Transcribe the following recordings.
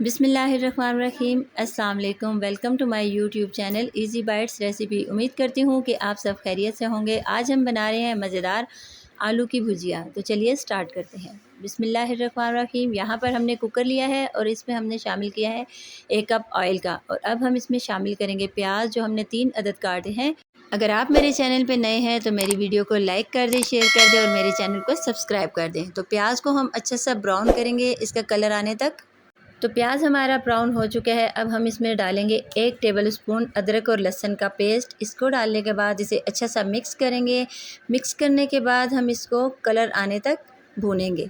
बिस्मिल्लाहिर्रहमानिर्रहीम। अस्सलाम वालेकुम। Welcome to my YouTube channel Easy Bites Recipe. उम्मीद करती हूँ कि आप सब खैरियत से होंगे। आज हम बना रहे हैं मज़ेदार आलू की भुजिया। तो चलिए स्टार्ट करते हैं। बिस्मिल्लाहिर्रहमानिर्रहीम। यहाँ पर हमने कुकर लिया है और इसमें हमने शामिल किया है 1 कप ऑयल का। और अब हम इसमें शामिल करेंगे प्याज, जो हमने 3 अदद काटे हैं। अगर आप मेरे चैनल पे नए हैं तो मेरी वीडियो को लाइक कर दें, शेयर कर दें और मेरे चैनल को सब्सक्राइब कर दें। तो प्याज को हम अच्छा सा ब्राउन करेंगे, इसका कलर आने तक। तो प्याज हमारा ब्राउन हो चुका है। अब हम इसमें डालेंगे 1 टेबलस्पून अदरक और लहसुन का पेस्ट। इसको डालने के बाद इसे अच्छा सा मिक्स करेंगे। मिक्स करने के बाद हम इसको कलर आने तक भूनेंगे।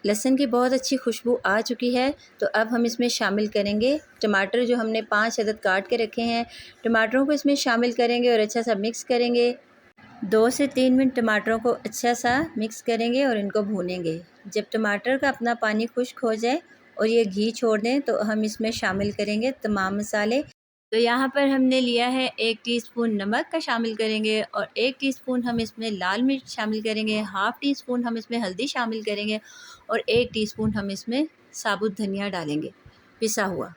लहसुन की बहुत अच्छी खुशबू आ चुकी है। तो अब हम इसमें शामिल करेंगे टमाटर, जो हमने 5 अदद काट के रखे हैं। टमाटरों को इसमें शामिल करेंगे और अच्छा सा मिक्स करेंगे। 2 से 3 मिनट टमाटरों को अच्छा सा मिक्स करेंगे और इनको भूनेंगे। जब टमाटर का अपना पानी खुश्क हो जाए और ये घी छोड़ दें तो हम इसमें शामिल करेंगे तमाम मसाले। तो यहाँ पर हमने लिया है 1 टीस्पून नमक का शामिल करेंगे और 1 टीस्पून हम इसमें लाल मिर्च शामिल करेंगे। हाफ़ टी स्पून हम इसमें हल्दी शामिल करेंगे और 1 टीस्पून हम इसमें साबुत धनिया डालेंगे, पिसा हुआ।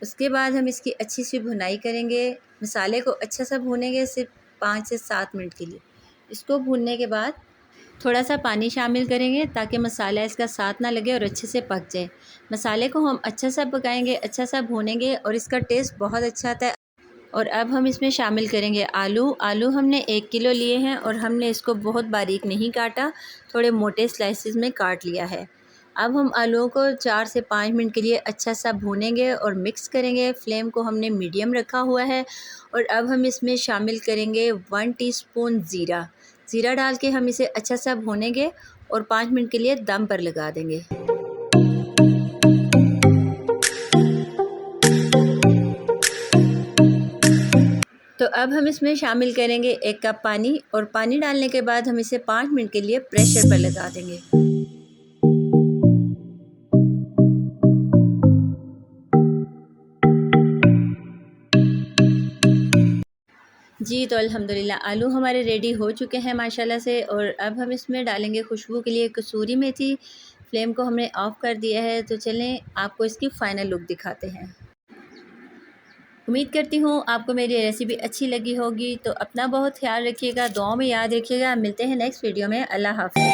उसके बाद हम इसकी अच्छी सी भुनाई करेंगे। मसाले को अच्छा सा भूनेंगे, सिर्फ 5 से 7 मिनट के लिए। इसको भूनने के बाद थोड़ा सा पानी शामिल करेंगे ताकि मसाला इसका साथ ना लगे और अच्छे से पक जाए। मसाले को हम अच्छा सा पकाएंगे, अच्छा सा भूनेंगे और इसका टेस्ट बहुत अच्छा आता है। और अब हम इसमें शामिल करेंगे आलू हमने 1 किलो लिए हैं और हमने इसको बहुत बारीक नहीं काटा, थोड़े मोटे स्लाइसिस में काट लिया है। अब हम आलूओं को 4 से 5 मिनट के लिए अच्छा सा भूनेंगे और मिक्स करेंगे। फ्लेम को हमने मीडियम रखा हुआ है। और अब हम इसमें शामिल करेंगे 1 टीस्पून ज़ीरा डाल के हम इसे अच्छा सा भूनेंगे और 5 मिनट के लिए दम पर लगा देंगे। तो अब हम इसमें शामिल करेंगे 1 कप पानी और पानी डालने के बाद हम इसे 5 मिनट के लिए प्रेशर पर लगा देंगे। जी, तो अल्हम्दुलिल्लाह आलू हमारे रेडी हो चुके हैं माशाल्लाह से। और अब हम इसमें डालेंगे खुशबू के लिए कसूरी मेथी। फ्लेम को हमने ऑफ़ कर दिया है। तो चलें आपको इसकी फ़ाइनल लुक दिखाते हैं। उम्मीद करती हूँ आपको मेरी रेसिपी अच्छी लगी होगी। तो अपना बहुत ख्याल रखिएगा, दुआओं में याद रखिएगा। मिलते हैं नेक्स्ट वीडियो में। अल्लाह हाफ़िज़।